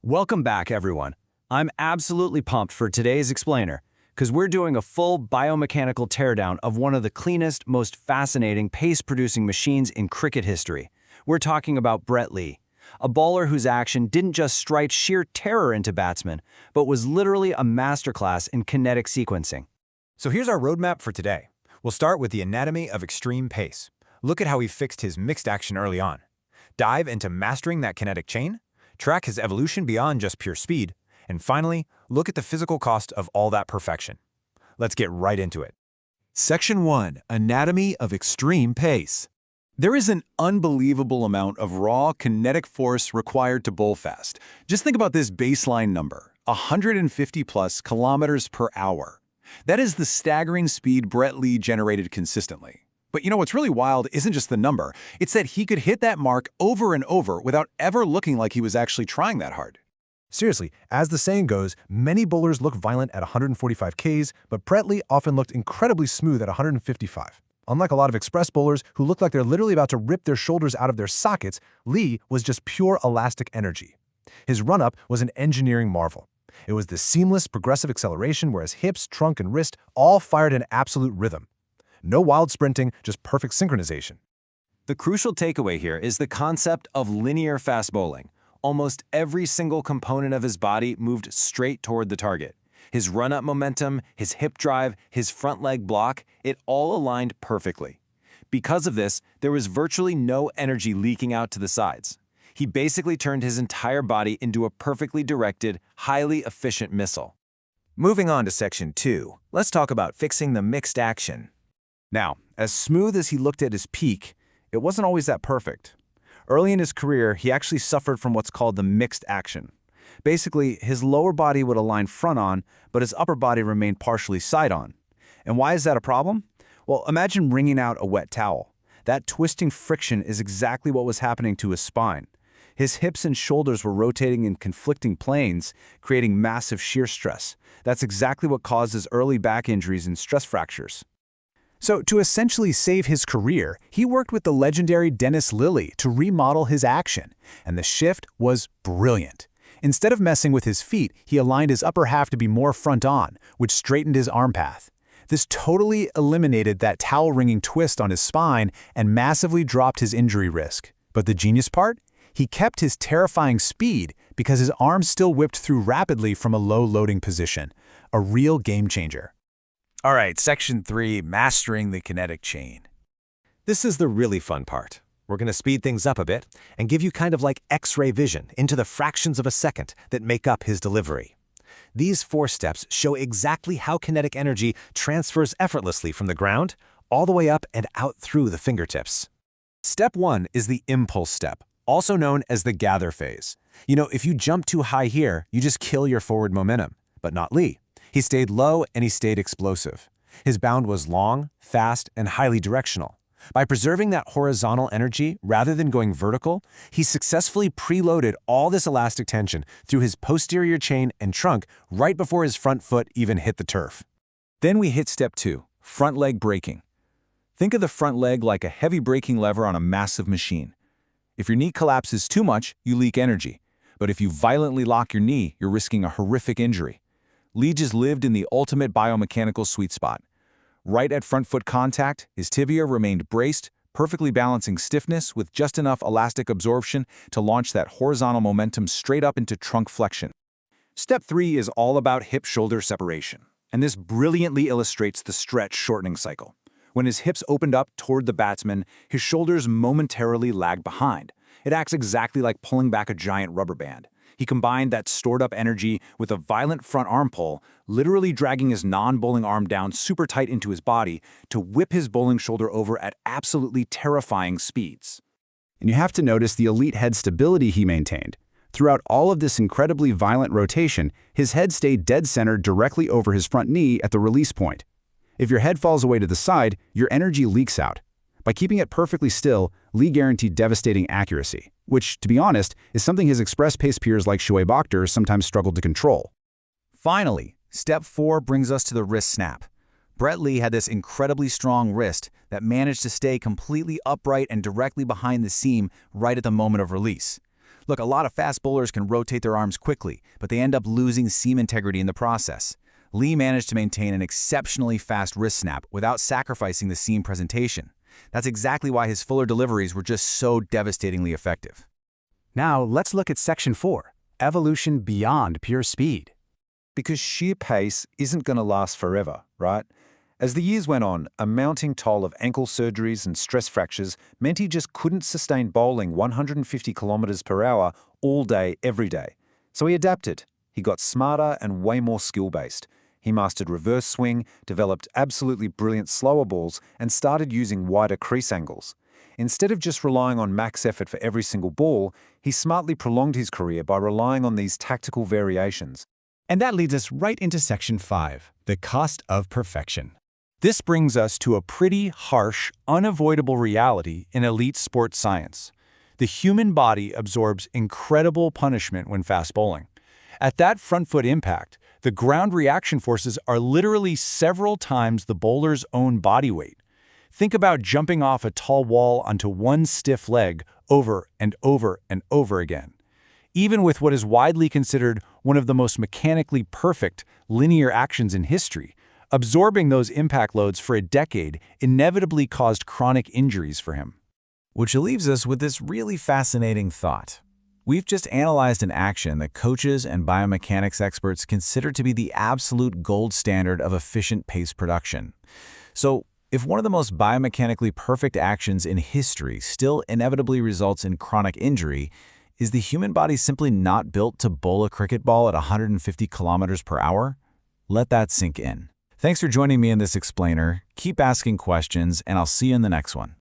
Welcome back, everyone. I'm absolutely pumped for today's explainer, because we're doing a full biomechanical teardown of one of the cleanest, most fascinating pace-producing machines in cricket history. We're talking about Brett Lee, a bowler whose action didn't just strike sheer terror into batsmen, but was literally a masterclass in kinetic sequencing. So here's our roadmap for today. We'll start with the anatomy of extreme pace. Look at how he fixed his mixed action early on. Dive into mastering that kinetic chain, track his evolution beyond just pure speed, and finally, look at the physical cost of all that perfection. Let's get right into it. Section 1. Anatomy of Extreme Pace. There is an unbelievable amount of raw kinetic force required to bowl fast. Just think about this baseline number, 150 plus kilometers per hour. That is the staggering speed Brett Lee generated consistently. But you know what's really wild isn't just the number, it's that he could hit that mark over and over without ever looking like he was actually trying that hard. Seriously, as the saying goes, many bowlers look violent at 145 Ks, but Brett Lee often looked incredibly smooth at 155. Unlike a lot of express bowlers who look like they're literally about to rip their shoulders out of their sockets, Lee was just pure elastic energy. His run-up was an engineering marvel. It was this seamless, progressive acceleration where his hips, trunk, and wrist all fired in absolute rhythm. No wild sprinting, just perfect synchronization. The crucial takeaway here is the concept of linear fast bowling. Almost every single component of his body moved straight toward the target. His run-up momentum, his hip drive, his front leg block, it all aligned perfectly. Because of this, there was virtually no energy leaking out to the sides. He basically turned his entire body into a perfectly directed, highly efficient missile. Moving on to Section 2, let's talk about fixing the mixed action. Now, as smooth as he looked at his peak, it wasn't always that perfect. Early in his career, he actually suffered from what's called the mixed action. Basically, his lower body would align front-on, but his upper body remained partially side-on. And why is that a problem? Well, imagine wringing out a wet towel. That twisting friction is exactly what was happening to his spine. His hips and shoulders were rotating in conflicting planes, creating massive shear stress. That's exactly what caused his early back injuries and stress fractures. So, to essentially save his career, he worked with the legendary Dennis Lillee to remodel his action, and the shift was brilliant. Instead of messing with his feet, he aligned his upper half to be more front-on, which straightened his arm path. This totally eliminated that towel-wringing twist on his spine and massively dropped his injury risk. But the genius part? He kept his terrifying speed because his arms still whipped through rapidly from a low-loading position. A real game-changer. All right, Section 3, Mastering the Kinetic Chain. This is the really fun part. We're going to speed things up a bit and give you kind of like X-ray vision into the fractions of a second that make up his delivery. These 4 steps show exactly how kinetic energy transfers effortlessly from the ground all the way up and out through the fingertips. Step 1 is the impulse step, also known as the gather phase. You know, if you jump too high here, you just kill your forward momentum, but not Lee. He stayed low and he stayed explosive. His bound was long, fast, and highly directional. By preserving that horizontal energy rather than going vertical, he successfully preloaded all this elastic tension through his posterior chain and trunk right before his front foot even hit the turf. Then we hit Step 2, front leg braking. Think of the front leg like a heavy braking lever on a massive machine. If your knee collapses too much, you leak energy. But if you violently lock your knee, you're risking a horrific injury. Lee just lived in the ultimate biomechanical sweet spot. Right at front foot contact, his tibia remained braced, perfectly balancing stiffness with just enough elastic absorption to launch that horizontal momentum straight up into trunk flexion. Step 3 is all about hip-shoulder separation, and this brilliantly illustrates the stretch shortening cycle. When his hips opened up toward the batsman, his shoulders momentarily lagged behind. It acts exactly like pulling back a giant rubber band. He combined that stored-up energy with a violent front arm pull, literally dragging his non-bowling arm down super tight into his body to whip his bowling shoulder over at absolutely terrifying speeds. And you have to notice the elite head stability he maintained. Throughout all of this incredibly violent rotation, his head stayed dead center directly over his front knee at the release point. If your head falls away to the side, your energy leaks out. By keeping it perfectly still, Lee guaranteed devastating accuracy, which, to be honest, is something his express pace peers like Shoaib Akhtar sometimes struggled to control. Finally, Step 4 brings us to the wrist snap. Brett Lee had this incredibly strong wrist that managed to stay completely upright and directly behind the seam right at the moment of release. Look, a lot of fast bowlers can rotate their arms quickly, but they end up losing seam integrity in the process. Lee managed to maintain an exceptionally fast wrist snap without sacrificing the seam presentation. That's exactly why his fuller deliveries were just so devastatingly effective. Now, let's look at Section 4, Evolution Beyond Pure Speed. Because sheer pace isn't going to last forever, right? As the years went on, a mounting toll of ankle surgeries and stress fractures meant he just couldn't sustain bowling 150 kilometers per hour all day, every day. So he adapted. He got smarter and way more skill-based. He mastered reverse swing, developed absolutely brilliant slower balls, and started using wider crease angles. Instead of just relying on max effort for every single ball, he smartly prolonged his career by relying on these tactical variations. And that leads us right into Section 5, the cost of perfection. This brings us to a pretty harsh, unavoidable reality in elite sports science. The human body absorbs incredible punishment when fast bowling. At that front foot impact, the ground reaction forces are literally several times the bowler's own body weight. Think about jumping off a tall wall onto one stiff leg over and over and over again. Even with what is widely considered one of the most mechanically perfect linear actions in history, absorbing those impact loads for a decade inevitably caused chronic injuries for him. Which leaves us with this really fascinating thought. We've just analyzed an action that coaches and biomechanics experts consider to be the absolute gold standard of efficient pace production. So, if one of the most biomechanically perfect actions in history still inevitably results in chronic injury, is the human body simply not built to bowl a cricket ball at 150 kilometers per hour? Let that sink in. Thanks for joining me in this explainer. Keep asking questions, and I'll see you in the next one.